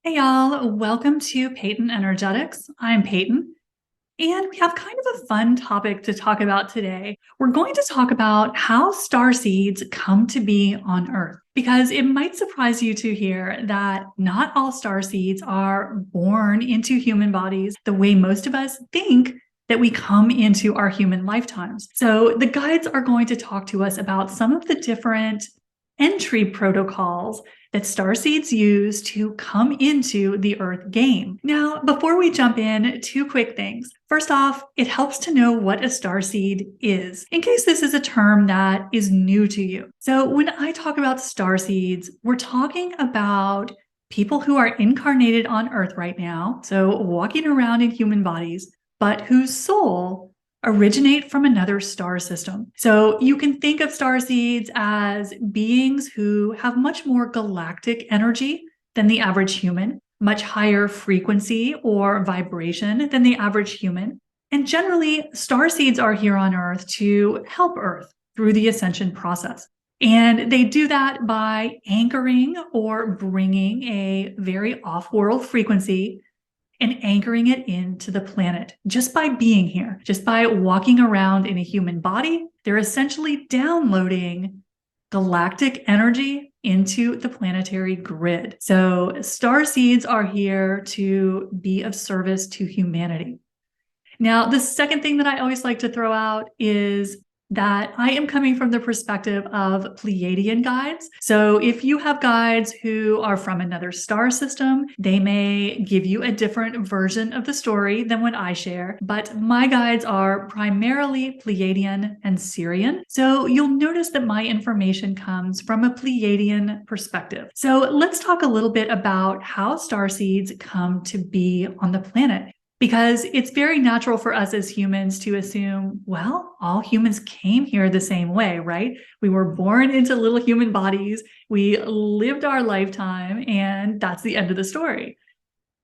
Hey y'all, welcome to Peyton Energetics. I'm Peyton, and we have kind of a fun topic to talk about today. We're going to talk about how star seeds come to be on Earth, because it might surprise you to hear that not all star seeds are born into human bodies the way most of us think that we come into our human lifetimes. So the guides are going to talk to us about some of the different entry protocols that starseeds use to come into the Earth game. Now, before we jump in, two quick things. First off, it helps to know what a starseed is, in case this is a term that is new to you. So when I talk about starseeds, we're talking about people who are incarnated on Earth right now, so walking around in human bodies, but whose soul originate from another star system. So you can think of starseeds as beings who have much more galactic energy than the average human, much higher frequency or vibration than the average human. And generally, starseeds are here on Earth to help Earth through the ascension process. And they do that by anchoring or bringing a very off-world frequency and anchoring it into the planet just by being here, just by walking around in a human body. They're essentially downloading galactic energy into the planetary grid. So star seeds are here to be of service to humanity. Now, the second thing that I always like to throw out is that I am coming from the perspective of Pleiadian guides. So if you have guides who are from another star system, they may give you a different version of the story than what I share. But my guides are primarily Pleiadian and Sirian. So you'll notice that my information comes from a Pleiadian perspective. So let's talk a little bit about how starseeds come to be on the planet. Because it's very natural for us as humans to assume, well, all humans came here the same way, right? We were born into little human bodies, we lived our lifetime, and that's the end of the story.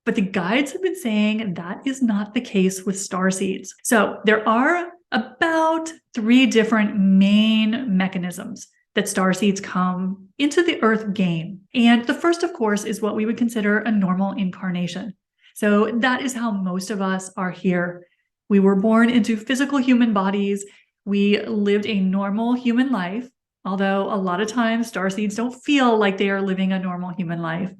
But the guides have been saying that is not the case with starseeds. So there are about 3 different main mechanisms that starseeds come into the Earth game. And the first, of course, is what we would consider a normal incarnation. So that is how most of us are here. We were born into physical human bodies. We lived a normal human life, although a lot of times starseeds don't feel like they are living a normal human life.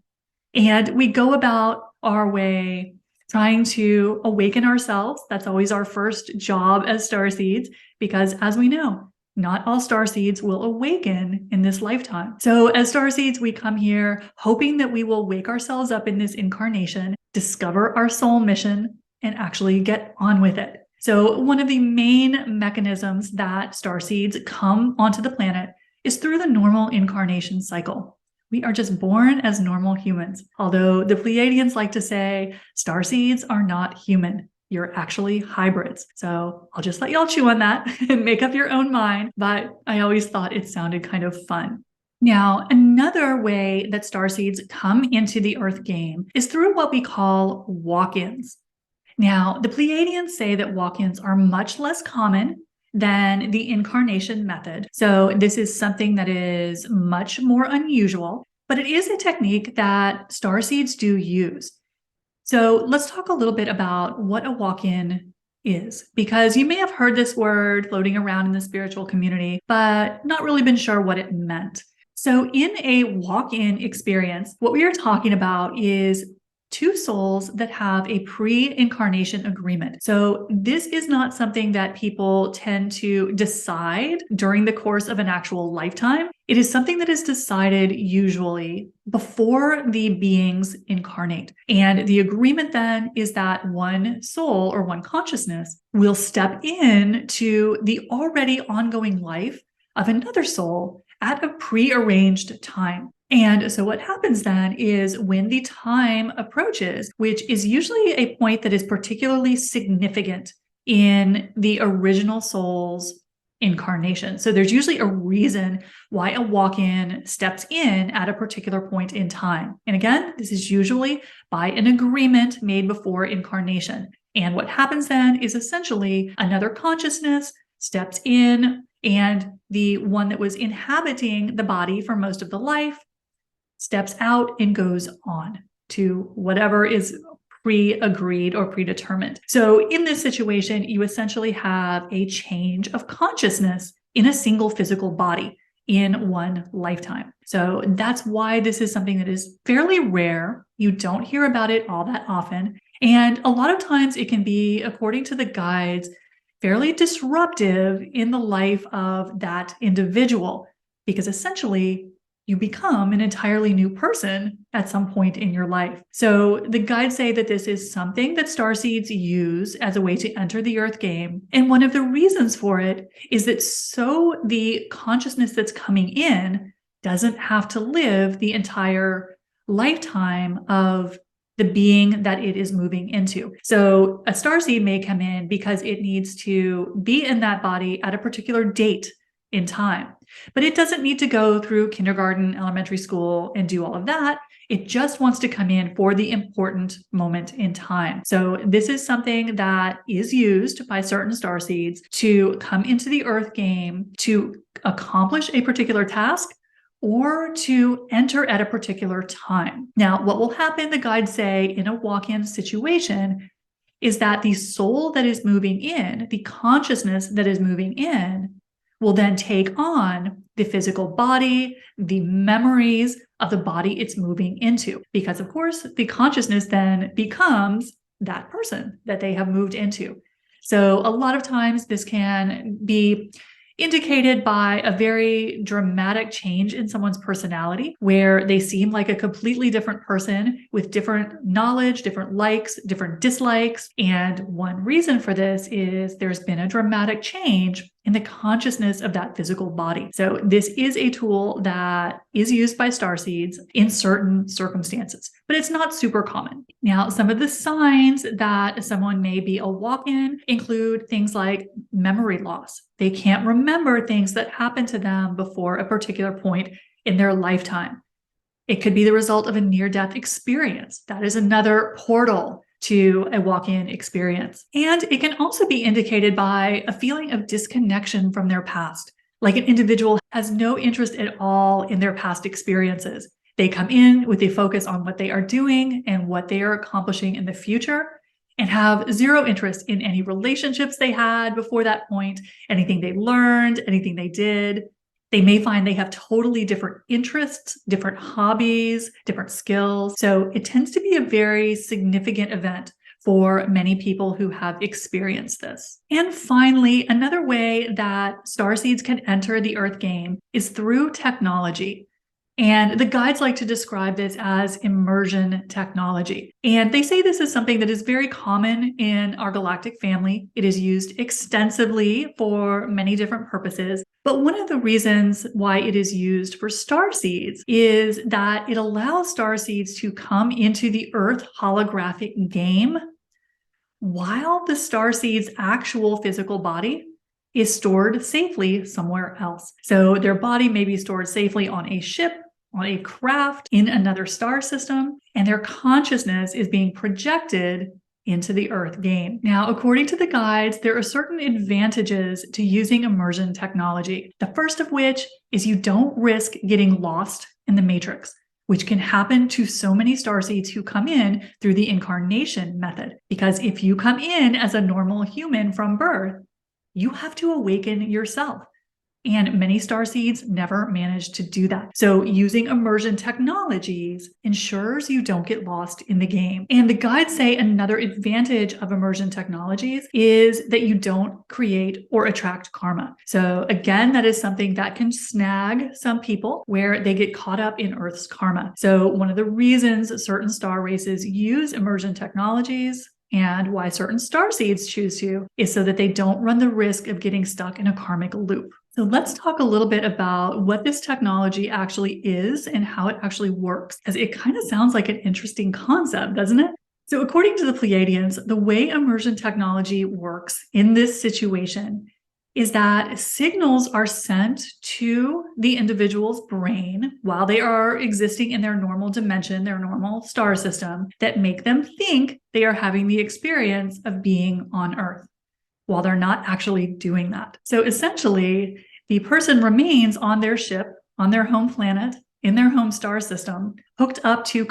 And we go about our way trying to awaken ourselves. That's always our first job as starseeds, because as we know, not all starseeds will awaken in this lifetime. So as starseeds, we come here hoping that we will wake ourselves up in this incarnation, discover our soul mission, and actually get on with it. So one of the main mechanisms that starseeds come onto the planet is through the normal incarnation cycle. We are just born as normal humans. Although the Pleiadians like to say starseeds are not human. You're actually hybrids. So I'll just let y'all chew on that and make up your own mind. But I always thought it sounded kind of fun. Now, another way that starseeds come into the Earth game is through what we call walk-ins. Now, the Pleiadians say that walk-ins are much less common than the incarnation method. So this is something that is much more unusual, but it is a technique that starseeds do use. So let's talk a little bit about what a walk-in is, because you may have heard this word floating around in the spiritual community, but not really been sure what it meant. So in a walk-in experience, what we are talking about is 2 souls that have a pre-incarnation agreement. So this is not something that people tend to decide during the course of an actual lifetime. It is something that is decided usually before the beings incarnate. And the agreement then is that one soul or one consciousness will step in to the already ongoing life of another soul at a pre-arranged time. And so what happens then is when the time approaches, which is usually a point that is particularly significant in the original soul's incarnation. So there's usually a reason why a walk-in steps in at a particular point in time. And again, this is usually by an agreement made before incarnation. And what happens then is essentially another consciousness steps in, and the one that was inhabiting the body for most of the life steps out and goes on. to whatever is pre-agreed or predetermined. So in this situation, you essentially have a change of consciousness in a single physical body in one lifetime. So that's why this is something that is fairly rare. You don't hear about it all that often. And a lot of times it can be, according to the guides, fairly disruptive in the life of that individual, because essentially you become an entirely new person at some point in your life. So the guides say that this is something that starseeds use as a way to enter the Earth game. And one of the reasons for it is that so the consciousness that's coming in doesn't have to live the entire lifetime of the being that it is moving into. So a starseed may come in because it needs to be in that body at a particular date in time. But it doesn't need to go through kindergarten, elementary school, and do all of that. It just wants to come in for the important moment in time. So this is something that is used by certain starseeds to come into the Earth game to accomplish a particular task or to enter at a particular time. Now, what will happen, the guides say, in a walk-in situation is that the soul that is moving in, the consciousness that is moving in, will then take on the physical body, the memories of the body it's moving into. Because, of course, the consciousness then becomes that person that they have moved into. So a lot of times this can be indicated by a very dramatic change in someone's personality, where they seem like a completely different person with different knowledge, different likes, different dislikes. And one reason for this is there's been a dramatic change in the consciousness of that physical body. So this is a tool that is used by starseeds in certain circumstances, but it's not super common. Now, some of the signs that someone may be a walk-in include things like memory loss. They can't remember things that happened to them before a particular point in their lifetime. It could be the result of a near-death experience. That is another portal to a walk-in experience. And it can also be indicated by a feeling of disconnection from their past, like an individual has no interest at all in their past experiences. They come in with a focus on what they are doing and what they are accomplishing in the future, and have zero interest in any relationships they had before that point, anything they learned, anything they did. They may find they have totally different interests, different hobbies, different skills. So it tends to be a very significant event for many people who have experienced this. And finally, another way that starseeds can enter the Earth game is through technology. And the guides like to describe this as immersion technology. And they say this is something that is very common in our galactic family. It is used extensively for many different purposes. But one of the reasons why it is used for starseeds is that it allows starseeds to come into the Earth holographic game while the starseed's actual physical body is stored safely somewhere else. So their body may be stored safely on a ship, on a craft, in another star system, and their consciousness is being projected into the Earth game. Now, according to the guides, there are certain advantages to using immersion technology. The first of which is you don't risk getting lost in the matrix, which can happen to so many starseeds who come in through the incarnation method. Because if you come in as a normal human from birth, you have to awaken yourself. And many starseeds never manage to do that. So using immersion technologies ensures you don't get lost in the game. And the guides say another advantage of immersion technologies is that you don't create or attract karma. So again, that is something that can snag some people where they get caught up in Earth's karma. So one of the reasons certain star races use immersion technologies and why certain starseeds choose to is so that they don't run the risk of getting stuck in a karmic loop. So let's talk a little bit about what this technology actually is and how it actually works, as it kind of sounds like an interesting concept, doesn't it? So according to the Pleiadians, the way immersion technology works in this situation is that signals are sent to the individual's brain while they are existing in their normal dimension, their normal star system, that make them think they are having the experience of being on Earth, while they're not actually doing that. So essentially, the person remains on their ship, on their home planet, in their home home star system hooked up to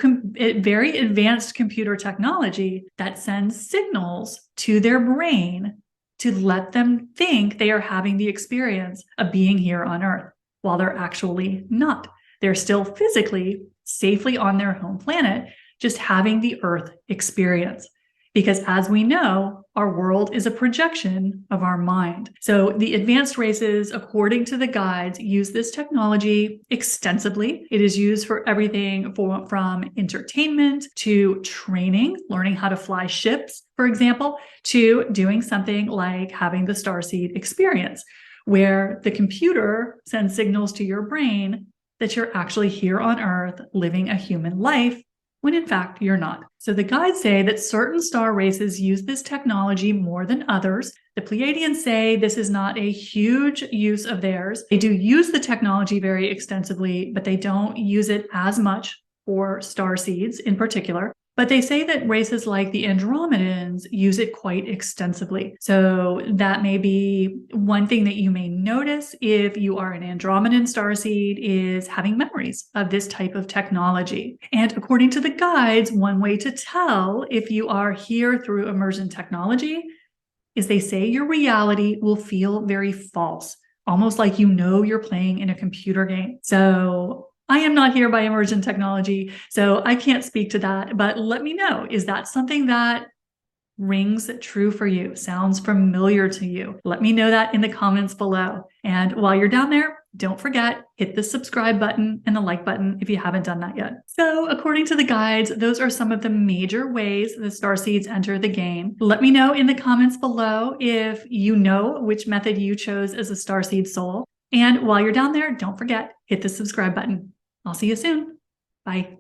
very advanced computer technology that sends signals to their brain to let them think they are having the experience of being here on Earth, while they're actually not. They're still physically safely on their home planet, just having the Earth experience. Because as we know, our world is a projection of our mind. So the advanced races, according to the guides, use this technology extensively. It is used for everything from entertainment to training, learning how to fly ships, for example, to doing something like having the Starseed experience, where the computer sends signals to your brain that you're actually here on Earth living a human life, when in fact you're not. So the guides say that certain star races use this technology more than others. The Pleiadians say this is not a huge use of theirs. They do use the technology very extensively, but they don't use it as much for starseeds in particular. But they say that races like the Andromedans use it quite extensively. So that may be one thing that you may notice if you are an Andromedan starseed, is having memories of this type of technology. And according to the guides, one way to tell if you are here through immersion technology is they say your reality will feel very false, almost like you know you're playing in a computer game. So I am not here by immersion technology, so I can't speak to that, but let me know, is that something that rings true for you, sounds familiar to you? Let me know that in the comments below. And while you're down there, don't forget, hit the subscribe button and the like button if you haven't done that yet. So according to the guides, those are some of the major ways the starseeds enter the game. Let me know in the comments below if you know which method you chose as a starseed soul. And while you're down there, don't forget, hit the subscribe button. I'll see you soon. Bye.